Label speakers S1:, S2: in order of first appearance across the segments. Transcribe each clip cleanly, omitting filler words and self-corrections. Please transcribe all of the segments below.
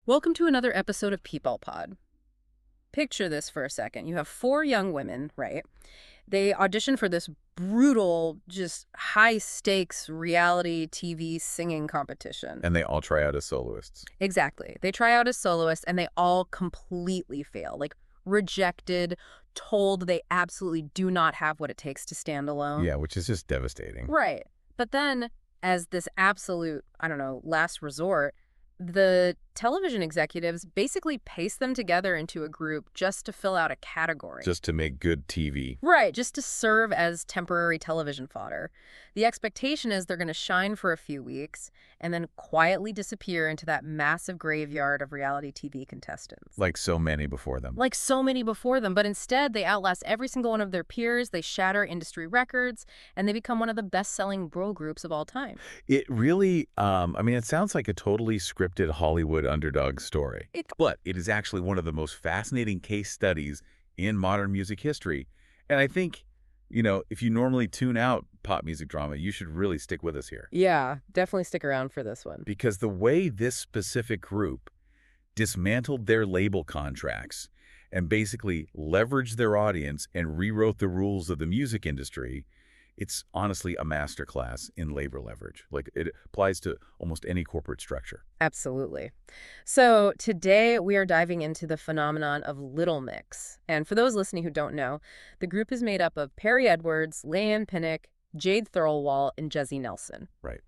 S1: Welcome to another episode of People Pod. Picture this for a second. You have four young women, right? They audition for this brutal, just high-stakes reality TV singing competition.
S2: And they all try out as soloists.
S1: Exactly. They try out as soloists, and they all completely fail. Like, rejected, told they absolutely do not have what it takes to stand alone.
S2: Yeah, which is just devastating.
S1: Right. But then, as this absolute, last resort, the television executives basically paste them together into a group just to fill out a category.
S2: Just to make good TV.
S1: Right, just to serve as temporary television fodder. The expectation is they're going to shine for a few weeks and then quietly disappear into that massive graveyard of reality TV contestants.
S2: Like so many before them.
S1: Like so many before them, but instead they outlast every single one of their peers, they shatter industry records, and they become one of the best-selling bro groups of all time.
S2: It really, it sounds like a totally scripted Hollywood underdog story. But it is actually one of the most fascinating case studies in modern music history. And I think, if you normally tune out pop music drama, you should really stick with us here.
S1: Yeah, definitely stick around for this one.
S2: Because the way this specific group dismantled their label contracts and basically leveraged their audience and rewrote the rules of the music industry, it's honestly a masterclass in labor leverage. Like, it applies to almost any corporate structure.
S1: Absolutely. So today we are diving into the phenomenon of Little Mix. And for those listening who don't know, the group is made up of Perry Edwards, Leanne Pinnock, Jade Thirlwall, and Jesy Nelson.
S2: Right.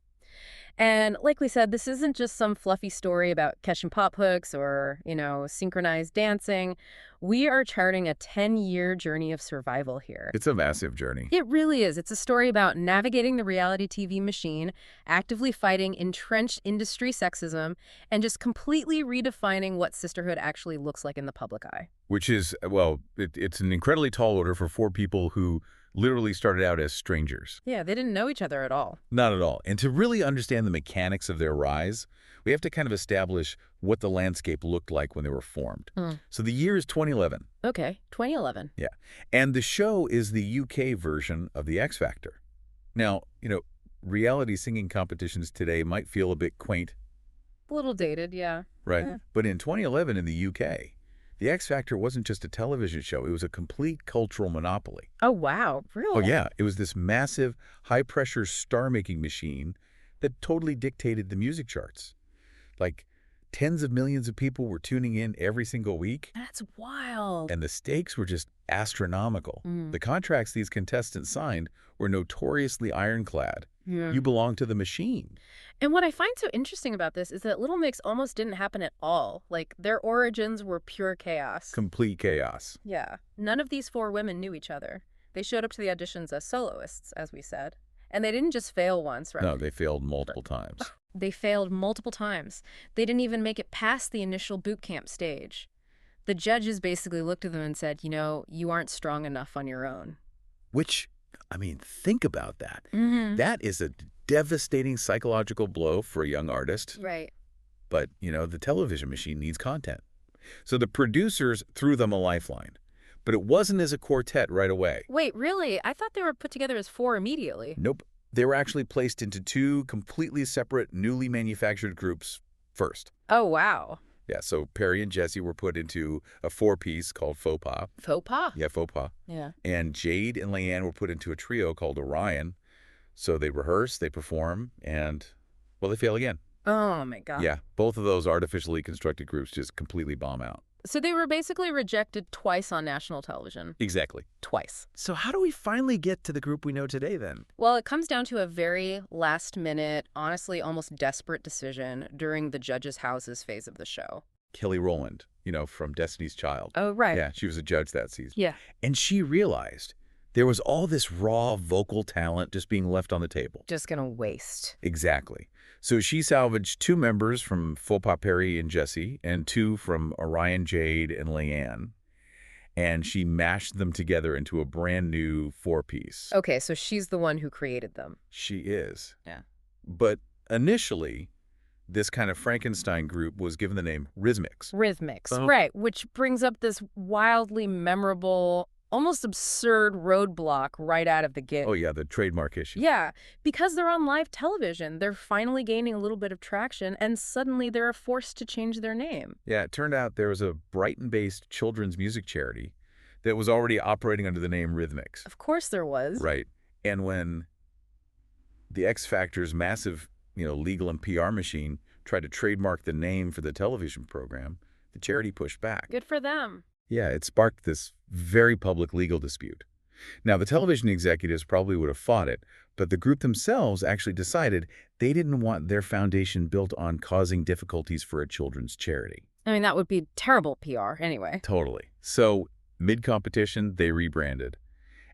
S1: And like we said, this isn't just some fluffy story about catching pop hooks or, synchronized dancing. We are charting a 10-year journey of survival here.
S2: It's a massive journey.
S1: It really is. It's a story about navigating the reality TV machine, actively fighting entrenched industry sexism, and just completely redefining what sisterhood actually looks like in the public eye.
S2: Which is, it's an incredibly tall order for four people who literally started out as strangers.
S1: Yeah, they didn't know each other at all.
S2: Not at all. And to really understand the mechanics of their rise, we have to kind of establish what the landscape looked like when they were formed. So the year is 2011.
S1: Okay, 2011.
S2: Yeah. And the show is the UK version of The X Factor. Now, reality singing competitions today might feel a bit quaint.
S1: A little dated, yeah.
S2: Right.
S1: Yeah.
S2: But in 2011 in the UK, The X Factor wasn't just a television show. It was a complete cultural monopoly.
S1: Oh, wow. Really?
S2: Oh, yeah. It was this massive, high-pressure star-making machine that totally dictated the music charts. Like, tens of millions of people were tuning in every single week.
S1: That's wild.
S2: And the stakes were just astronomical. The contracts these contestants signed were notoriously ironclad.
S1: Yeah.
S2: You belong to the machine.
S1: And what I find so interesting about this is that Little Mix almost didn't happen at all. Like, their origins were pure chaos.
S2: Complete chaos.
S1: Yeah. None of these four women knew each other. They showed up to the auditions as soloists, as we said. And they didn't just fail once, right?
S2: No, they failed multiple times.
S1: They failed multiple times. They didn't even make it past the initial boot camp stage. The judges basically looked at them and said, you aren't strong enough on your own.
S2: Which, think about that.
S1: Mm-hmm.
S2: That is a devastating psychological blow for a young artist.
S1: Right.
S2: But, the television machine needs content. So the producers threw them a lifeline. But it wasn't as a quartet right away.
S1: Wait, really? I thought they were put together as four immediately.
S2: Nope. They were actually placed into two completely separate, newly manufactured groups first.
S1: Oh, wow.
S2: Yeah, so Perry and Jesy were put into a four-piece called Faux Pas.
S1: Faux pas?
S2: Yeah, Faux Pas.
S1: Yeah.
S2: And Jade and Leanne were put into a trio called Orion. So they rehearse, they perform, and, they fail again.
S1: Oh, my God.
S2: Yeah, both of those artificially constructed groups just completely bomb out.
S1: So they were basically rejected twice on national television.
S2: Exactly.
S1: Twice.
S3: So how do we finally get to the group we know today, then?
S1: Well, it comes down to a very last-minute, honestly almost desperate decision during the Judges' Houses phase of the show.
S2: Kelly Rowland, from Destiny's Child.
S1: Oh, right.
S2: Yeah, she was a judge that season.
S1: Yeah.
S2: And she realized there was all this raw vocal talent just being left on the table.
S1: Just gonna waste.
S2: Exactly. So she salvaged two members from Faux Pas Perry and Jesy and two from Orion, Jade, and Leanne. And she mashed them together into a brand new four-piece.
S1: Okay, so she's the one who created them.
S2: She is.
S1: Yeah.
S2: But initially, this kind of Frankenstein group was given the name Rhythmix.
S1: Rhythmix, right, which brings up this wildly memorable almost absurd roadblock right out of the gate.
S2: Oh, yeah, the trademark issue.
S1: Yeah, because they're on live television, they're finally gaining a little bit of traction, and suddenly they're forced to change their name.
S2: Yeah, it turned out there was a Brighton-based children's music charity that was already operating under the name Rhythmix.
S1: Of course there was.
S2: Right. And when the X Factor's massive, legal and PR machine tried to trademark the name for the television program, the charity pushed back.
S1: Good for them.
S2: Yeah, it sparked this very public legal dispute. Now, the television executives probably would have fought it, but the group themselves actually decided they didn't want their foundation built on causing difficulties for a children's charity.
S1: I mean, that would be terrible PR anyway.
S2: Totally. So, mid-competition, they rebranded.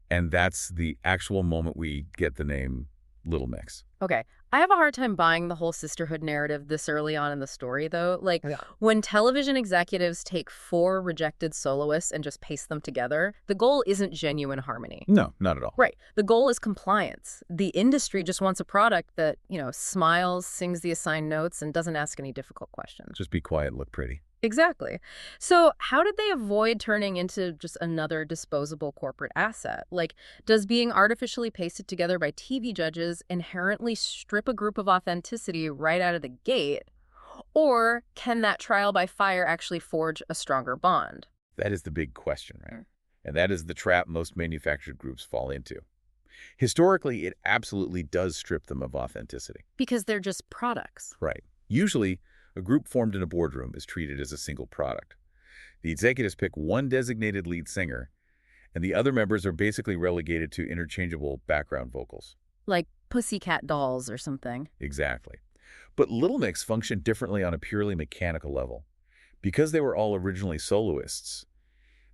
S2: And that's the actual moment we get the name Little Mix.
S1: Okay. I have a hard time buying the whole sisterhood narrative this early on in the story, though. Like, when television executives take 4 rejected soloists and just paste them together, the goal isn't genuine harmony.
S2: No, not at all.
S1: Right. The goal is compliance. The industry just wants a product that, smiles, sings the assigned notes, and doesn't ask any difficult questions.
S2: Just be quiet, look pretty.
S1: Exactly. So how did they avoid turning into just another disposable corporate asset? Like, does being artificially pasted together by TV judges inherently strip a group of authenticity right out of the gate? Or can that trial by fire actually forge a stronger bond?
S2: That is the big question, right? And that is the trap most manufactured groups fall into. Historically, it absolutely does strip them of authenticity.
S1: Because they're just products.
S2: Right. Usually, a group formed in a boardroom is treated as a single product. The executives pick one designated lead singer, and the other members are basically relegated to interchangeable background vocals.
S1: Like Pussycat Dolls or something.
S2: Exactly. But Little Mix functioned differently on a purely mechanical level. Because they were all originally soloists,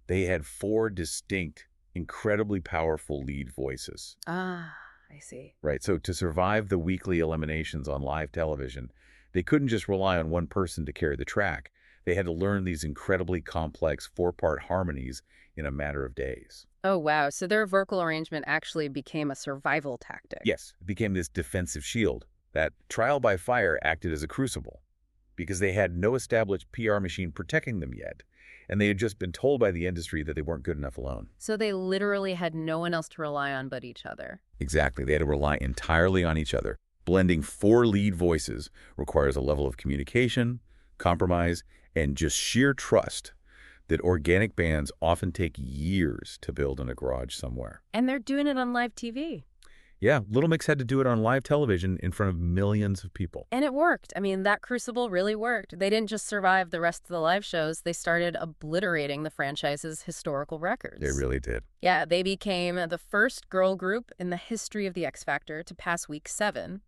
S2: they had 4 distinct, incredibly powerful lead voices.
S1: Ah, I see.
S2: Right, so to survive the weekly eliminations on live television, they couldn't just rely on one person to carry the track. They had to learn these incredibly complex 4-part harmonies in a matter of days.
S1: Oh, wow. So their vocal arrangement actually became a survival tactic.
S2: Yes, it became this defensive shield. That trial by fire acted as a crucible because they had no established PR machine protecting them yet, and they had just been told by the industry that they weren't good enough alone.
S1: So they literally had no one else to rely on but each other.
S2: Exactly. They had to rely entirely on each other. Blending 4 lead voices requires a level of communication, compromise, and just sheer trust that organic bands often take years to build in a garage somewhere.
S1: And they're doing it on live TV.
S2: Yeah, Little Mix had to do it on live television in front of millions of people.
S1: And it worked. I mean, that crucible really worked. They didn't just survive the rest of the live shows. They started obliterating the franchise's historical records.
S2: They really did.
S1: Yeah, they became the first girl group in the history of the X Factor to pass week 7.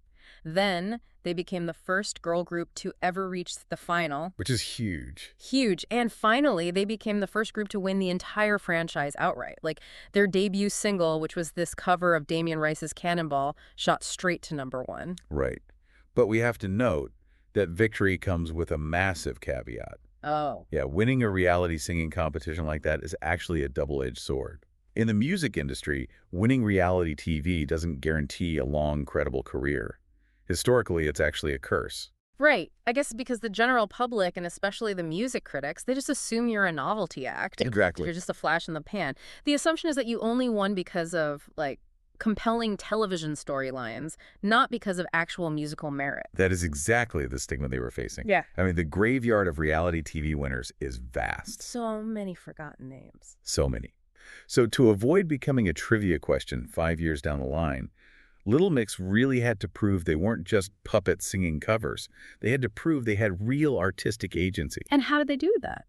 S1: Then they became the first girl group to ever reach the final.
S2: Which is huge.
S1: Huge. And finally, they became the first group to win the entire franchise outright. Like, their debut single, which was this cover of Damien Rice's Cannonball, shot straight to #1.
S2: Right. But we have to note that victory comes with a massive caveat.
S1: Oh.
S2: Yeah, winning a reality singing competition like that is actually a double-edged sword. In the music industry, winning reality TV doesn't guarantee a long, credible career. Historically, it's actually a curse.
S1: Right. I guess because the general public, and especially the music critics, they just assume you're a novelty act.
S2: Exactly.
S1: You're just a flash in the pan. The assumption is that you only won because of, like, compelling television storylines, not because of actual musical merit.
S2: That is exactly the stigma they were facing.
S1: Yeah.
S2: I mean, the graveyard of reality TV winners is vast.
S1: So many forgotten names.
S2: So many. So to avoid becoming a trivia question 5 years down the line, Little Mix really had to prove they weren't just puppets singing covers. They had to prove they had real artistic agency.
S1: And how did they do that?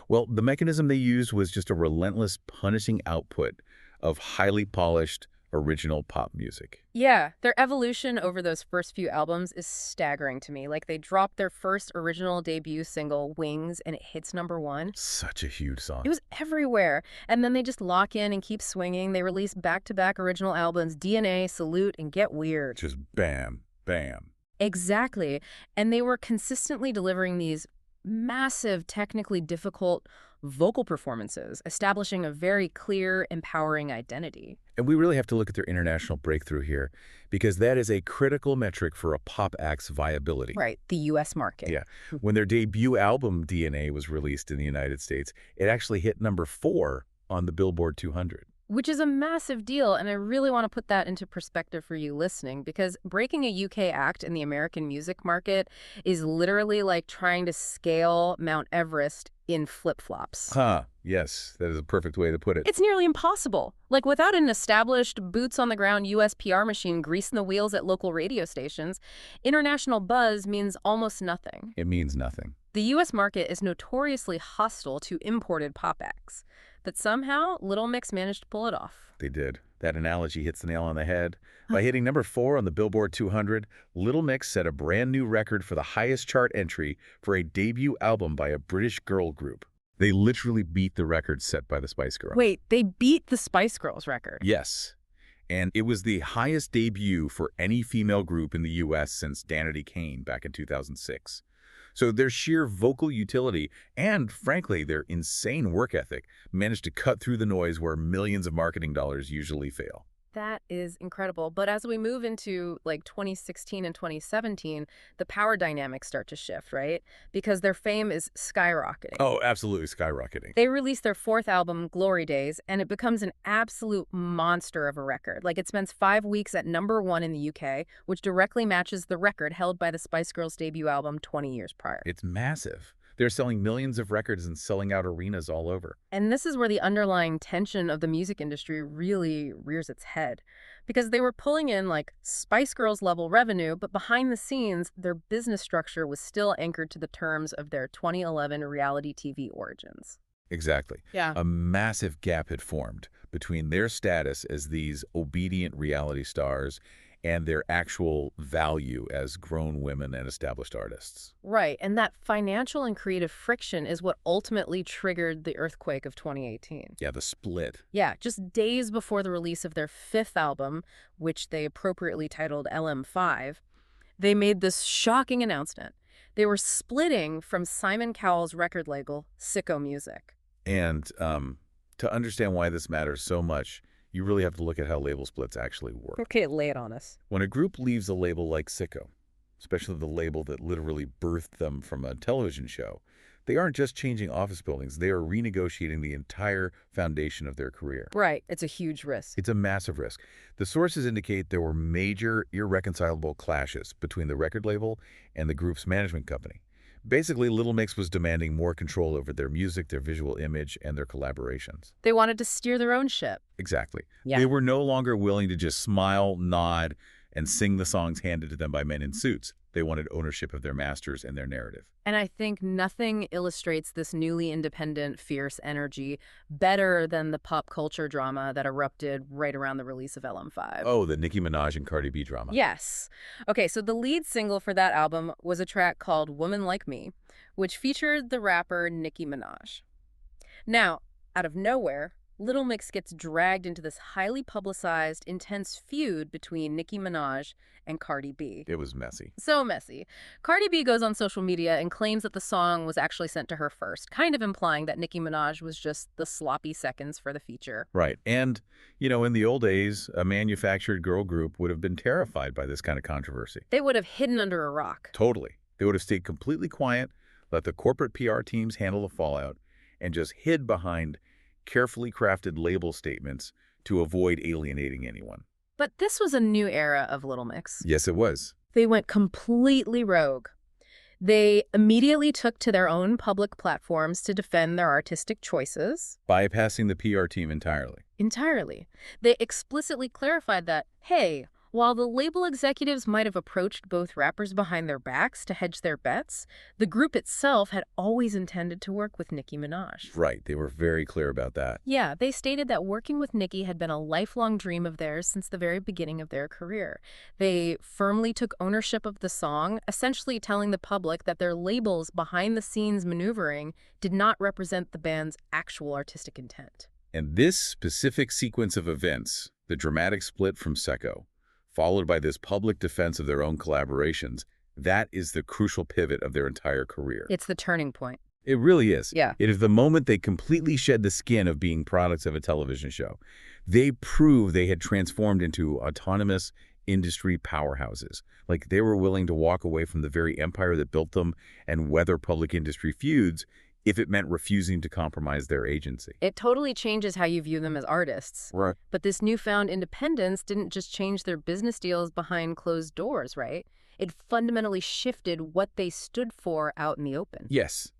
S2: Well, the mechanism they used was just a relentless punishing output of highly polished, original pop music.
S1: Yeah, their evolution over those first few albums is staggering to me. Like, they dropped their first original debut single, Wings, and it hits #1.
S2: Such a huge song.
S1: It was everywhere. And then they just lock in and keep swinging. They release back-to-back original albums, DNA, Salute, and Get Weird.
S2: Just bam, bam.
S1: Exactly. And they were consistently delivering these massive, technically difficult vocal performances, establishing a very clear, empowering identity.
S2: And we really have to look at their international breakthrough here, because that is a critical metric for a pop act's viability.
S1: Right, the U.S. market.
S2: Yeah. When their debut album, DNA, was released in the United States, it actually hit #4 on the Billboard 200.
S1: Which is a massive deal, and I really want to put that into perspective for you listening, because breaking a UK act in the American music market is literally like trying to scale Mount Everest in flip-flops.
S2: Yes, that is a perfect way to put it.
S1: It's nearly impossible. Like, without an established, boots-on-the-ground US PR machine greasing the wheels at local radio stations, international buzz means almost nothing.
S2: It means nothing.
S1: The US market is notoriously hostile to imported pop acts. But somehow, Little Mix managed to pull it off.
S2: They did. That analogy hits the nail on the head. By hitting number 4 on the Billboard 200, Little Mix set a brand new record for the highest chart entry for a debut album by a British girl group. They literally beat the record set by the Spice Girls.
S1: Wait, they beat the Spice Girls record?
S2: Yes. And it was the highest debut for any female group in the U.S. since Danity Kane back in 2006. So their sheer vocal utility and, frankly, their insane work ethic managed to cut through the noise where millions of marketing dollars usually fail.
S1: That is incredible. But as we move into like 2016 and 2017, the power dynamics start to shift, right? Because their fame is skyrocketing.
S2: Oh, absolutely skyrocketing.
S1: They release their 4th album, Glory Days, and it becomes an absolute monster of a record. Like, it spends 5 weeks at number 1 in the UK, which directly matches the record held by the Spice Girls' debut album 20 years prior.
S2: It's massive. They're selling millions of records and selling out arenas all over.
S1: And this is where the underlying tension of the music industry really rears its head. Because they were pulling in like Spice Girls level revenue, but behind the scenes, their business structure was still anchored to the terms of their 2011 reality TV origins.
S2: Exactly.
S1: Yeah.
S2: A massive gap had formed between their status as these obedient reality stars and their actual value as grown women and established artists.
S1: Right, and that financial and creative friction is what ultimately triggered the earthquake of 2018.
S2: Yeah, the split.
S1: Yeah, just days before the release of their 5th album, which they appropriately titled LM5, they made this shocking announcement. They were splitting from Simon Cowell's record label, Syco Music.
S2: And to understand why this matters so much, you really have to look at how label splits actually work.
S1: Okay, lay it on us.
S2: When a group leaves a label like Syco, especially the label that literally birthed them from a television show, they aren't just changing office buildings, they are renegotiating the entire foundation of their career.
S1: Right, it's a huge risk.
S2: It's a massive risk. The sources indicate there were major, irreconcilable clashes between the record label and the group's management company. Basically, Little Mix was demanding more control over their music, their visual image, and their collaborations.
S1: They wanted to steer their own ship.
S2: Exactly.
S1: Yeah.
S2: They were no longer willing to just smile, nod, and sing the songs handed to them by men in suits. They wanted ownership of their masters and their narrative.
S1: And I think nothing illustrates this newly independent, fierce energy better than the pop culture drama that erupted right around the release of LM5.
S2: Oh, the Nicki Minaj and Cardi B drama.
S1: Yes. Okay, so the lead single for that album was a track called Woman Like Me, which featured the rapper Nicki Minaj. Now, out of nowhere, Little Mix gets dragged into this highly publicized, intense feud between Nicki Minaj and Cardi B.
S2: It was messy.
S1: So messy. Cardi B goes on social media and claims that the song was actually sent to her first, kind of implying that Nicki Minaj was just the sloppy seconds for the feature.
S2: Right. And, you know, in the old days, a manufactured girl group would have been terrified by this kind of controversy.
S1: They would have hidden under a rock.
S2: Totally. They would have stayed completely quiet, let the corporate PR teams handle the fallout, and just hid behind carefully crafted label statements to avoid alienating anyone.
S1: But this was a new era of Little Mix.
S2: Yes, it was.
S1: They went completely rogue. They immediately took to their own public platforms to defend their artistic choices.
S2: Bypassing the PR team entirely.
S1: Entirely. They explicitly clarified that, hey, while the label executives might have approached both rappers behind their backs to hedge their bets, the group itself had always intended to work with Nicki Minaj.
S2: Right. They were very clear about that.
S1: Yeah, they stated that working with Nicki had been a lifelong dream of theirs since the very beginning of their career. They firmly took ownership of the song, essentially telling the public that their label's behind-the-scenes maneuvering did not represent the band's actual artistic intent.
S2: And this specific sequence of events, the dramatic split from Syco, followed by this public defense of their own collaborations, that is the crucial pivot of their entire career.
S1: It's the turning point.
S2: It really is.
S1: Yeah.
S2: It is the moment they completely shed the skin of being products of a television show. They proved they had transformed into autonomous industry powerhouses. Like they were willing to walk away from the very empire that built them and weather public industry feuds if it meant refusing to compromise their agency.
S1: It totally changes how you view them as artists.
S2: Right.
S1: But this newfound independence didn't just change their business deals behind closed doors, right? It fundamentally shifted what they stood for out in the open.
S2: Yes.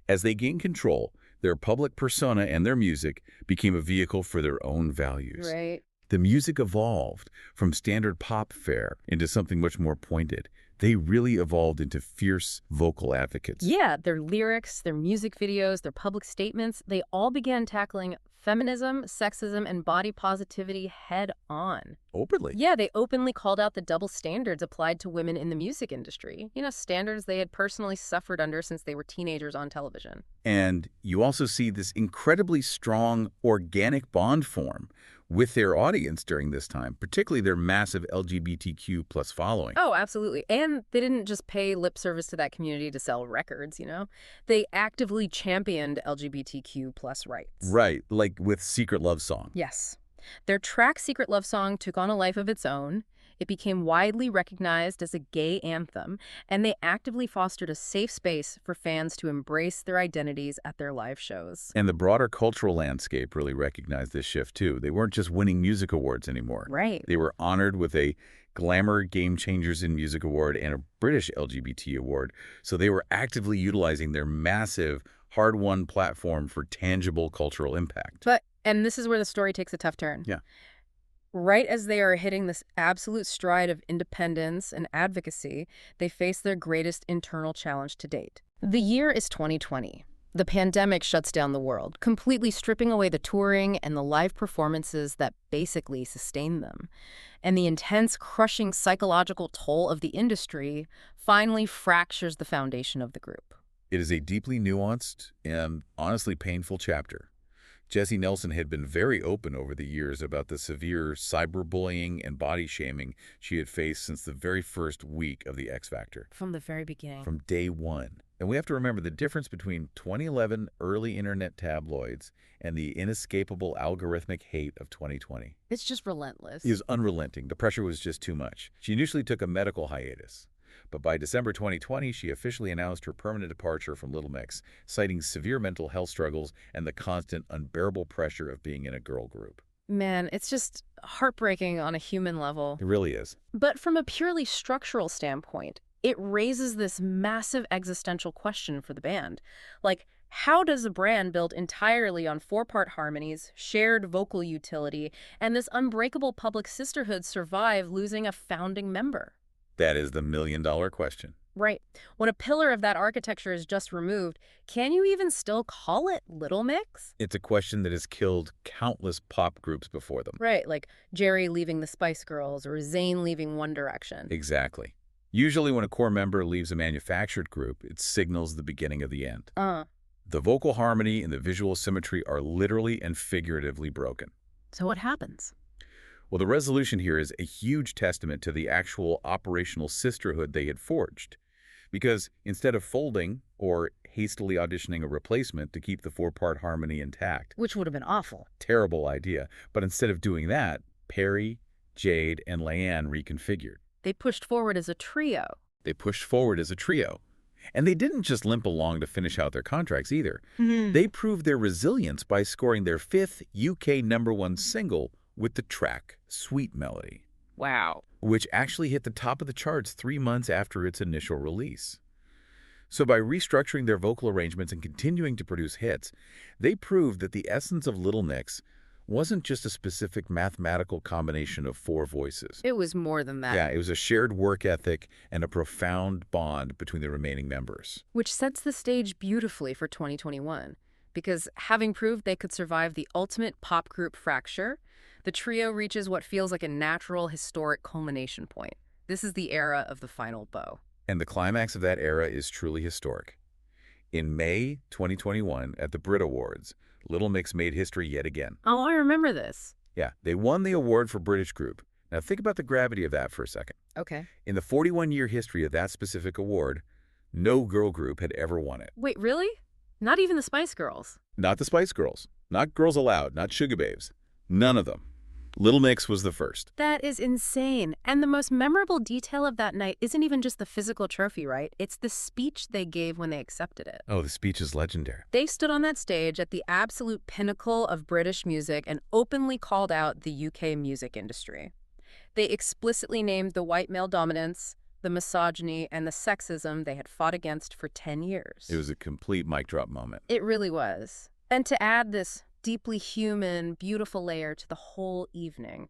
S2: As they gained control, their public persona and their music became a vehicle for their own values.
S1: Right.
S2: The music evolved from standard pop fare into something much more pointed. They really evolved into fierce vocal advocates.
S1: Yeah, their lyrics, their music videos, their public statements, they all began tackling feminism, sexism, and body positivity head on.
S2: Openly.
S1: Yeah, they openly called out the double standards applied to women in the music industry. You know, standards they had personally suffered under since they were teenagers on television.
S2: And you also see this incredibly strong organic bond form with their audience during this time, particularly their massive LGBTQ plus following.
S1: Oh, absolutely. And they didn't just pay lip service to that community to sell records, you know? They actively championed LGBTQ plus rights.
S2: Right, like with Secret Love Song.
S1: Yes. Their track Secret Love Song took on a life of its own. It became widely recognized as a gay anthem, and they actively fostered a safe space for fans to embrace their identities at their live shows.
S2: And the broader cultural landscape really recognized this shift, too. They weren't just winning music awards anymore.
S1: Right.
S2: They were honored with a Glamour Game Changers in Music Award and a British LGBT award. So they were actively utilizing their massive, hard-won platform for tangible cultural impact.
S1: And this is where the story takes a tough turn.
S2: Yeah.
S1: Right as they are hitting this absolute stride of independence and advocacy, they face their greatest internal challenge to date. The year is 2020. The pandemic shuts down the world, completely stripping away the touring and the live performances that basically sustain them. And the intense, crushing psychological toll of the industry finally fractures the foundation of the group.
S2: It is a deeply nuanced and honestly painful chapter. Jesy Nelson had been very open over the years about the severe cyberbullying and body shaming she had faced since the very first week of the X Factor.
S1: From the very beginning.
S2: From day one. And we have to remember the difference between 2011 early internet tabloids and the inescapable algorithmic hate of 2020.
S1: It's just relentless.
S2: It was unrelenting. The pressure was just too much. She initially took a medical hiatus. But by December 2020, she officially announced her permanent departure from Little Mix, citing severe mental health struggles and the constant, unbearable pressure of being in a girl group.
S1: Man, it's just heartbreaking on a human level.
S2: It really is.
S1: But from a purely structural standpoint, it raises this massive existential question for the band. Like, how does a brand built entirely on four-part harmonies, shared vocal utility, and this unbreakable public sisterhood survive losing a founding member?
S2: That is the million-dollar question.
S1: Right. When a pillar of that architecture is just removed, can you even still call it Little Mix?
S2: It's a question that has killed countless pop groups before them.
S1: Right, like Jerry leaving the Spice Girls or Zayn leaving One Direction.
S2: Exactly. Usually when a core member leaves a manufactured group, it signals the beginning of the end. The vocal harmony and the visual symmetry are literally and figuratively broken.
S1: So what happens?
S2: Well, the resolution here is a huge testament to the actual operational sisterhood they had forged. Because instead of folding or hastily auditioning a replacement to keep the four-part harmony intact.
S1: Which would have been awful.
S2: Terrible idea. But instead of doing that, Perry, Jade, and Leanne reconfigured.
S1: They pushed forward as a trio.
S2: And they didn't just limp along to finish out their contracts either. They proved their resilience by scoring their 5th UK #1 single with the track Sweet Melody.
S1: Wow.
S2: Which actually hit the top of the charts 3 months after its initial release. So by restructuring their vocal arrangements and continuing to produce hits, they proved that the essence of Little Mix wasn't just a specific mathematical combination of 4 voices.
S1: It was more than that.
S2: Yeah, it was a shared work ethic and a profound bond between the remaining members.
S1: Which sets the stage beautifully for 2021. Because having proved they could survive the ultimate pop group fracture, the trio reaches what feels like a natural, historic culmination point. This is the era of the final bow.
S2: And the climax of that era is truly historic. In May 2021, at the BRIT Awards, Little Mix made history yet again.
S1: Oh, I remember this.
S2: Yeah, they won the award for British Group. Now think about the gravity of that for a second.
S1: Okay.
S2: In the 41-year history of that specific award, no girl group had ever won it.
S1: Wait, really? Not even the Spice Girls?
S2: Not the Spice Girls. Not Girls Aloud. Not Sugar Babes. None of them. Little Mix was the first.
S1: That is insane. And the most memorable detail of that night isn't even just the physical trophy, right? It's the speech they gave when they accepted it.
S2: Oh, the speech is legendary.
S1: They stood on that stage at the absolute pinnacle of British music and openly called out the UK music industry. They explicitly named the white male dominance, the misogyny, and the sexism they had fought against for 10 years.
S2: It was a complete mic drop moment.
S1: It really was. And to add this deeply human, beautiful layer to the whole evening,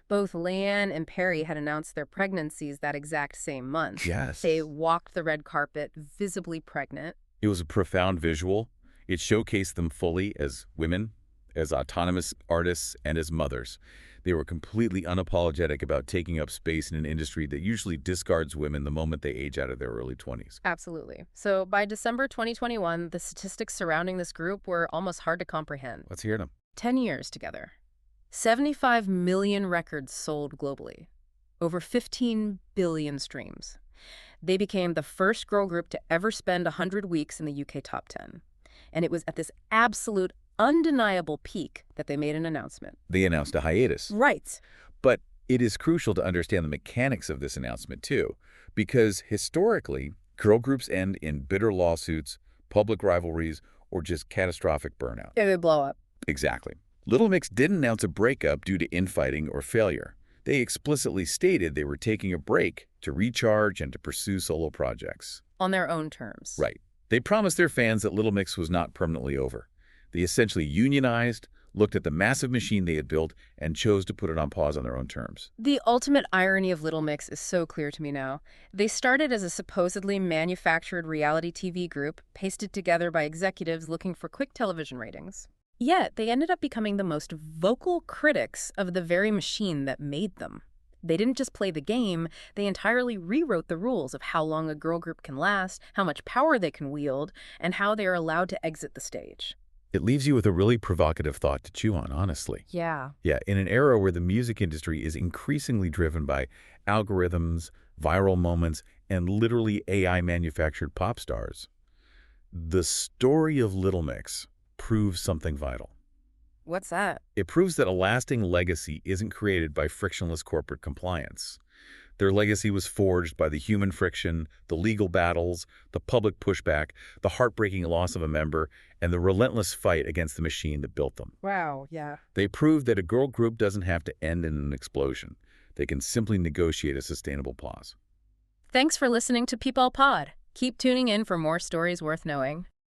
S1: both Leanne and Perry had announced their pregnancies that exact same month.
S2: Yes.
S1: They walked the red carpet visibly pregnant.
S2: It was a profound visual. It showcased them fully as women, as autonomous artists, and as mothers. They were completely unapologetic about taking up space in an industry that usually discards women the moment they age out of their early 20s.
S1: Absolutely. So by December 2021, the statistics surrounding this group were almost hard to comprehend.
S2: Let's hear them.
S1: 10 years together. 75 million records sold globally. Over 15 billion streams. They became the first girl group to ever spend 100 weeks in the UK top 10. And it was at this absolute undeniable peak that they made an announcement.
S2: They announced a hiatus.
S1: Right.
S2: But it is crucial to understand the mechanics of this announcement, too, because historically, girl groups end in bitter lawsuits, public rivalries, or just catastrophic burnout.
S1: It would blow up.
S2: Exactly. Little Mix didn't announce a breakup due to infighting or failure. They explicitly stated they were taking a break to recharge and to pursue solo projects.
S1: On their own terms.
S2: Right. They promised their fans that Little Mix was not permanently over. They essentially unionized, looked at the massive machine they had built, and chose to put it on pause on their own terms.
S1: The ultimate irony of Little Mix is so clear to me now. They started as a supposedly manufactured reality TV group, pasted together by executives looking for quick television ratings. Yet, they ended up becoming the most vocal critics of the very machine that made them. They didn't just play the game, they entirely rewrote the rules of how long a girl group can last, how much power they can wield, and how they are allowed to exit the stage.
S2: It leaves you with a really provocative thought to chew on, honestly.
S1: Yeah.
S2: Yeah, in an era where the music industry is increasingly driven by algorithms, viral moments, and literally AI-manufactured pop stars, the story of Little Mix proves something vital.
S1: What's that?
S2: It proves that a lasting legacy isn't created by frictionless corporate compliance. Their legacy was forged by the human friction, the legal battles, the public pushback, the heartbreaking loss of a member, and the relentless fight against the machine that built them.
S1: Wow, yeah.
S2: They proved that a girl group doesn't have to end in an explosion. They can simply negotiate a sustainable pause.
S1: Thanks for listening to People Pod. Keep tuning in for more stories worth knowing.